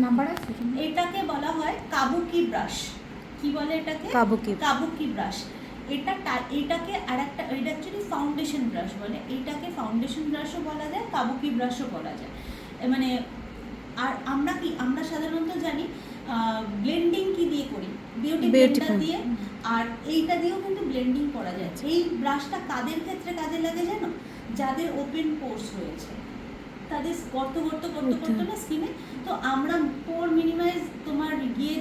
Number আছে? এটাকে বলা হয় কাবুকি ব্রাশ। কি বলে এটাকে? কাবুকি ব্রাশ। এটাকে আর একটা, এটা অ্যাকচুয়ালি ফাউন্ডেশন ব্রাশ বলে। এটাকে ফাউন্ডেশন ব্রাশও বলা যায়, কাবুকি ব্রাশও বলা যায়। মানে আর আমরা সাধারণত জানি ব্লেন্ডিং কি দিয়ে করি, বিউটি ব্লেন্ডার দিয়ে, আর এইটা দিয়েও কিন্তু ব্লেন্ডিং করা যায়। এই ব্রাশটা কাদের ক্ষেত্রে কাজে লাগে জানো? যাদের ওপেন পোর্স রয়েছে, তাদের গর্ত না স্কিনে, তো আমরা পোর মিনিমাইজ তোমার গিয়ে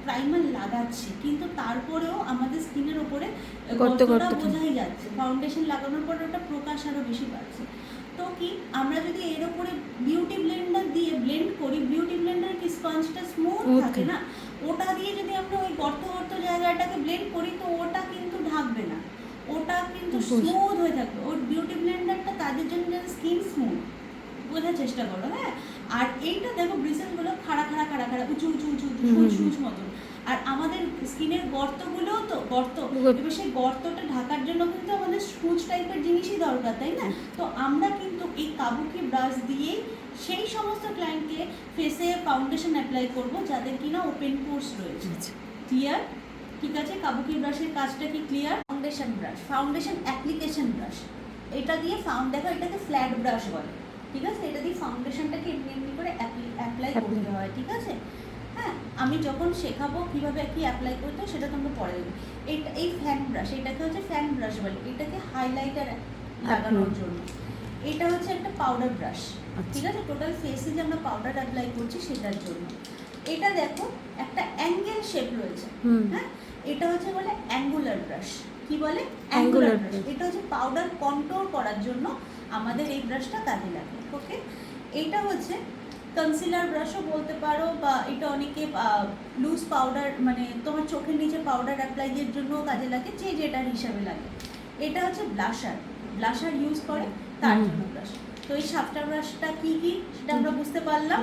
প্রাইমার লাগাচ্ছি, কিন্তু তারপরেও আমাদের স্কিনের ওপরে গর্তটা বোঝাই যাচ্ছে, ফাউন্ডেশন লাগানোর পরে ওটা প্রকাশ আরও বেশি পাচ্ছে। তো কি আমরা যদি এর ওপরে বিউটি ব্লেন্ডার দিয়ে ব্লেন্ড করি, বিউটি ব্লেন্ডার কি স্পঞ্জটা স্মুথ থাকে না, ওটা দিয়ে যদি আমরা ওই গর্ত জায়গাটাকে ব্লেন্ড করি, তো ওটা কিন্তু ঢাকবে না, ওটা কিন্তু স্মুথ হয়ে থাকবে। ওর বিউটি ব্লেন্ডারটা তাদের জন্য স্কিন স্মুথ, বোঝার চেষ্টা করো। হ্যাঁ, আর এইটা দেখো ব্রিসেলগুলো খাড়া উঁচু সূচ মতন, আর আমাদের স্কিনের গর্তগুলোও তো গর্ত, এবার সেই গর্তটা ঢাকার জন্য কিন্তু আমাদের সূচ টাইপের জিনিসই দরকার, তাই না? তো আমরা কিন্তু এই কাবুকি ব্রাশ দিয়ে সেই সমস্ত ক্লায়েন্টকে ফেসে ফাউন্ডেশন অ্যাপ্লাই করব যাদের কিনা ওপেন পোর্স রয়েছে। ক্লিয়ার? ঠিক আছে, কাবুকি ব্রাশের কাজটা কি ক্লিয়ার? ফাউন্ডেশন অ্যাপ্লিকেশন ব্রাশ, এটা দিয়ে দেখো এটাকে ফ্ল্যাট ব্রাশ বলে, ঠিক আছে? এটা দিয়ে ফাউন্ডেশনটাকে এমনি করে অ্যাপ্লাই করতে হয়, ঠিক আছে? হ্যাঁ, আমি যখন শেখাবো কিভাবে কি অ্যাপ্লাই করতে হয় সেটা তোমরা পরে দেবে। এই ফ্যান ব্রাশ, এটাকে হচ্ছে ফ্যান ব্রাশ বলে, এটাকে হাইলাইটার লাগানোর জন্য। এটা হচ্ছে একটা পাউডার ব্রাশ, ঠিক আছে? টোটাল ফেসে যে আমরা পাউডার অ্যাপ্লাই করছি সেটার জন্য। এটা দেখো একটা অ্যাঙ্গেল শেপ রয়েছে, হ্যাঁ, এটা হচ্ছে বলে অ্যাঙ্গুলার ব্রাশ। কি বলে? Angular brush. এটা হচ্ছে পাউডার কন্ট্রোল করার জন্য আমাদের এই ব্রাশটা কাজে লাগে। ওকে, এটা হচ্ছে কনসিলার ব্রাশও বলতে পারো, বা এটা অনেকে লুজ পাউডার, মানে তোমার চোখের নিচে পাউডার অ্যাপ্লাইয়ের জন্য কাজে লাগে, যে যেটার হিসাবে লাগে। এটা হচ্ছে ব্লাশার ইউজ করে তার জন্য ব্রাশ। তো এই সাতটা ব্রাশটা কি সেটা আমরা বুঝতে পারলাম।